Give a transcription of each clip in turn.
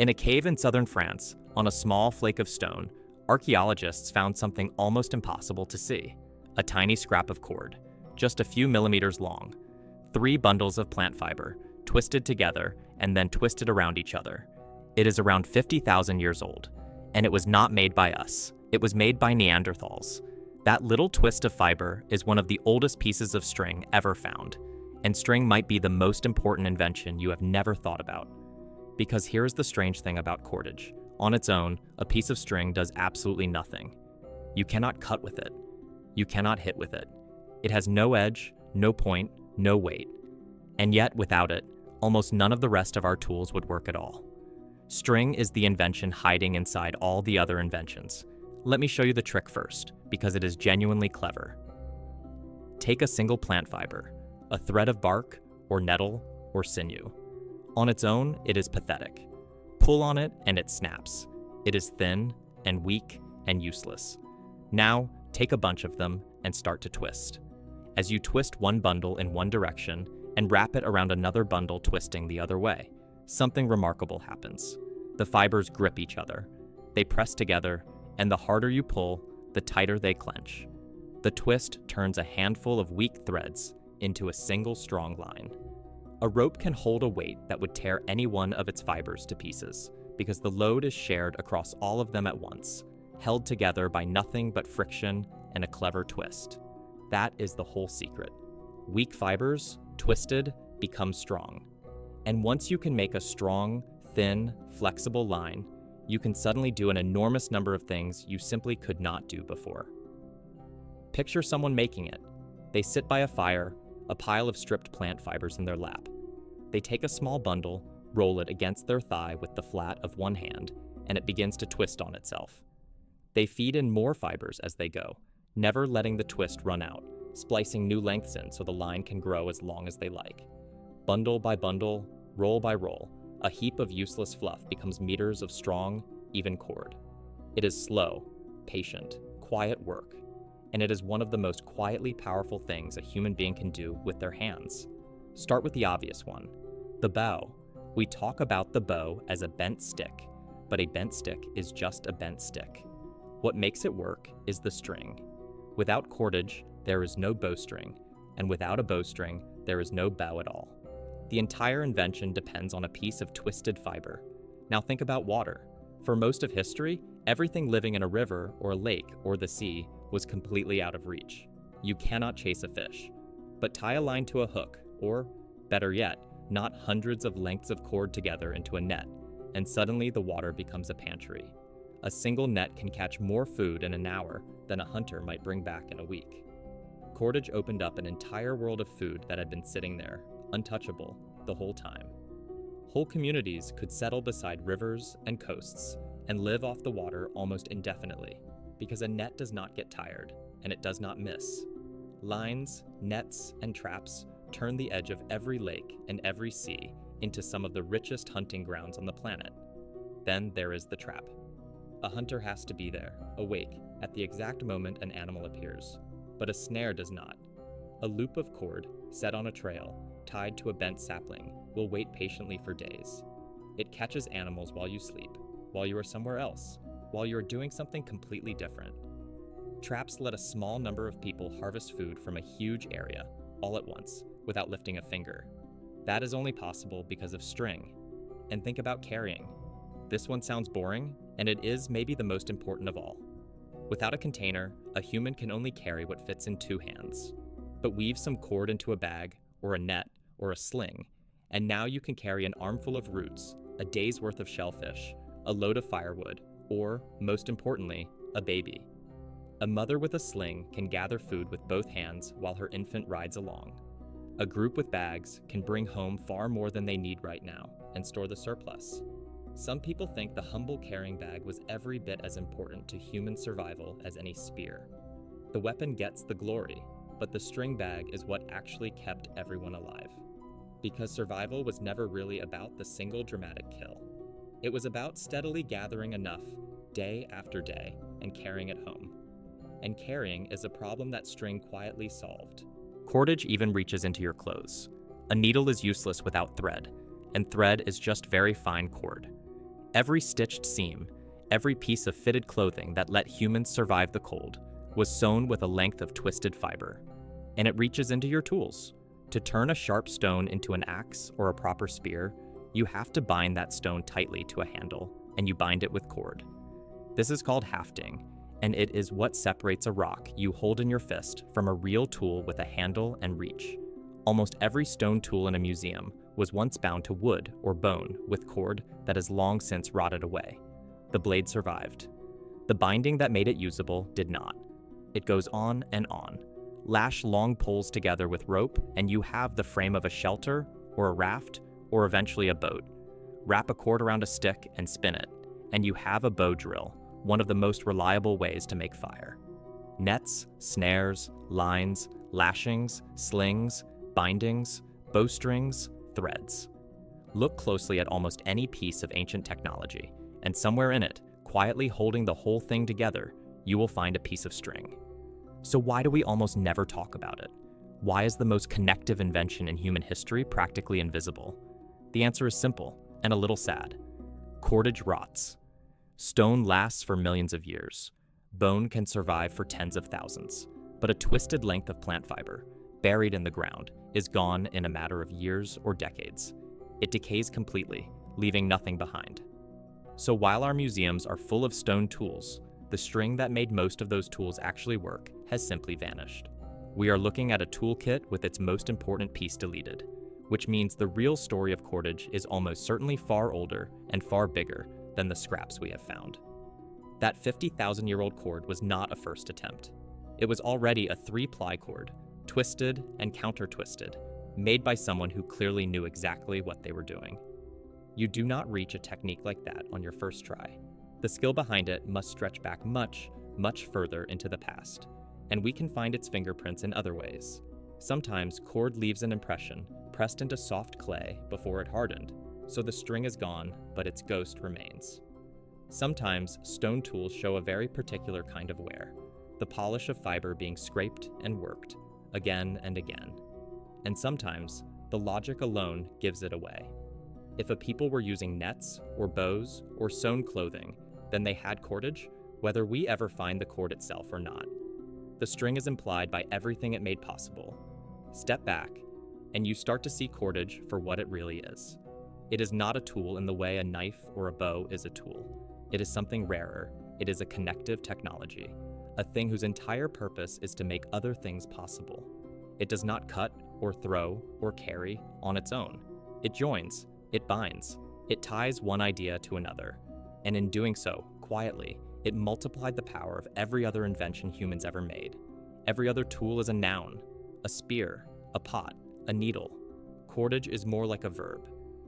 In a cave in southern France, on a small flake of stone, archaeologists found something almost impossible to see: a tiny scrap of cord, just a few millimeters long. 3 bundles of plant fiber, twisted together and then twisted around each other. It is around 50,000 years old, and it was not made by us. It was made by Neanderthals. That little twist of fiber is one of the oldest pieces of string ever found, and string might be the most important invention you have never thought about. Because here's the strange thing about cordage. On its own, a piece of string does absolutely nothing. You cannot cut with it. You cannot hit with it. It has no edge, no point, no weight. And yet, without it, almost none of the rest of our tools would work at all. String is the invention hiding inside all the other inventions. Let me show you the trick first, because it is genuinely clever. Take a single plant fiber, a thread of bark, or nettle, or sinew. On its own, it is pathetic. Pull on it and it snaps. It is thin and weak and useless. Now, take a bunch of them and start to twist. As you twist one bundle in one direction and wrap it around another bundle twisting the other way, something remarkable happens. The fibers grip each other. They press together, and the harder you pull, the tighter they clench. The twist turns a handful of weak threads into a single strong line. A rope can hold a weight that would tear any one of its fibers to pieces, because the load is shared across all of them at once, held together by nothing but friction and a clever twist. That is the whole secret. Weak fibers, twisted, become strong. And once you can make a strong, thin, flexible line, you can suddenly do an enormous number of things you simply could not do before. Picture someone making it. They sit by a fire, a pile of stripped plant fibers in their lap. They take a small bundle, roll it against their thigh with the flat of one hand, and it begins to twist on itself. They feed in more fibers as they go, never letting the twist run out, splicing new lengths in so the line can grow as long as they like. Bundle by bundle, roll by roll, a heap of useless fluff becomes meters of strong, even cord. It is slow, patient, quiet work, and it is one of the most quietly powerful things a human being can do with their hands. Start with the obvious one, the bow. We talk about the bow as a bent stick, but a bent stick is just a bent stick. What makes it work is the string. Without cordage, there is no bowstring, and without a bowstring, there is no bow at all. The entire invention depends on a piece of twisted fiber. Now think about water. For most of history, everything living in a river or a lake or the sea was completely out of reach. You cannot chase a fish. But tie a line to a hook, or, better yet, knot hundreds of lengths of cord together into a net, and suddenly the water becomes a pantry. A single net can catch more food in an hour than a hunter might bring back in a week. Cordage opened up an entire world of food that had been sitting there, untouchable, the whole time. Whole communities could settle beside rivers and coasts and live off the water almost indefinitely, because a net does not get tired, and it does not miss. Lines, nets, and traps turn the edge of every lake and every sea into some of the richest hunting grounds on the planet. Then there is the trap. A hunter has to be there, awake, at the exact moment an animal appears. But a snare does not. A loop of cord, set on a trail, tied to a bent sapling, will wait patiently for days. It catches animals while you sleep, while you are somewhere else, while you are doing something completely different. Traps let a small number of people harvest food from a huge area, all at once, without lifting a finger. That is only possible because of string. And think about carrying. This one sounds boring, and it is maybe the most important of all. Without a container, a human can only carry what fits in 2 hands. But weave some cord into a bag, or a net, or a sling, and now you can carry an armful of roots, a day's worth of shellfish, a load of firewood, or, most importantly, a baby. A mother with a sling can gather food with both hands while her infant rides along. A group with bags can bring home far more than they need right now and store the surplus. Some people think the humble carrying bag was every bit as important to human survival as any spear. The weapon gets the glory, but the string bag is what actually kept everyone alive. Because survival was never really about the single dramatic kill. It was about steadily gathering enough, day after day, and carrying it home. And carrying is a problem that string quietly solved. Cordage even reaches into your clothes. A needle is useless without thread, and thread is just very fine cord. Every stitched seam, every piece of fitted clothing that let humans survive the cold, was sewn with a length of twisted fiber. And it reaches into your tools. To turn a sharp stone into an axe or a proper spear, you have to bind that stone tightly to a handle, and you bind it with cord. This is called hafting, and it is what separates a rock you hold in your fist from a real tool with a handle and reach. Almost every stone tool in a museum was once bound to wood or bone with cord that has long since rotted away. The blade survived. The binding that made it usable did not. It goes on and on. Lash long poles together with rope, and you have the frame of a shelter, or a raft, or eventually a boat. Wrap a cord around a stick and spin it, and you have a bow drill, one of the most reliable ways to make fire. Nets, snares, lines, lashings, slings, bindings, bowstrings, threads. Look closely at almost any piece of ancient technology, and somewhere in it, quietly holding the whole thing together, you will find a piece of string. So why do we almost never talk about it? Why is the most connective invention in human history practically invisible? The answer is simple, and a little sad. Cordage rots. Stone lasts for millions of years. Bone can survive for tens of thousands. But a twisted length of plant fiber, buried in the ground, is gone in a matter of years or decades. It decays completely, leaving nothing behind. So while our museums are full of stone tools, the string that made most of those tools actually work has simply vanished. We are looking at a toolkit with its most important piece deleted, which means the real story of cordage is almost certainly far older and far bigger than the scraps we have found. That 50,000-year-old cord was not a first attempt. It was already a 3-ply cord, twisted and counter-twisted, made by someone who clearly knew exactly what they were doing. You do not reach a technique like that on your first try. The skill behind it must stretch back much, much further into the past, and we can find its fingerprints in other ways. Sometimes cord leaves an impression pressed into soft clay before it hardened, so the string is gone, but its ghost remains. Sometimes stone tools show a very particular kind of wear, the polish of fiber being scraped and worked, again and again. And sometimes, the logic alone gives it away. If a people were using nets, or bows, or sewn clothing, then they had cordage, whether we ever find the cord itself or not. The string is implied by everything it made possible. Step back, and you start to see cordage for what it really is. It is not a tool in the way a knife or a bow is a tool. It is something rarer. It is a connective technology, a thing whose entire purpose is to make other things possible. It does not cut, or throw, or carry on its own. It joins, it binds, it ties one idea to another, and in doing so, quietly, it multiplied the power of every other invention humans ever made. Every other tool is a noun, a spear, a pot, a needle. Cordage is more like a verb.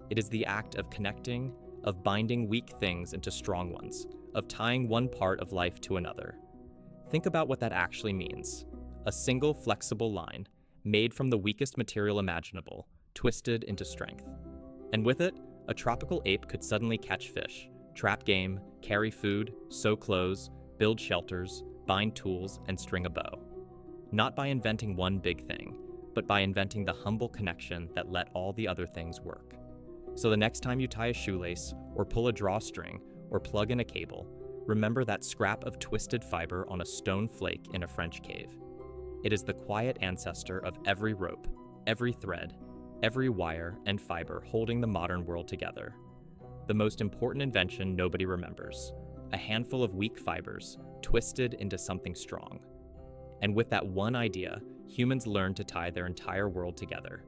It is the act of connecting, of binding weak things into strong ones, of tying one part of life to another. Think about what that actually means. A single flexible line, made from the weakest material imaginable, twisted into strength. And with it, a tropical ape could suddenly catch fish, trap game, carry food, sew clothes, build shelters, bind tools, and string a bow. Not by inventing one big thing, but by inventing the humble connection that let all the other things work. So the next time you tie a shoelace, or pull a drawstring, or plug in a cable, remember that scrap of twisted fiber on a stone flake in a French cave. It is the quiet ancestor of every rope, every thread, every wire and fiber holding the modern world together. The most important invention nobody remembers, a handful of weak fibers twisted into something strong. And with that one idea, humans learned to tie their entire world together,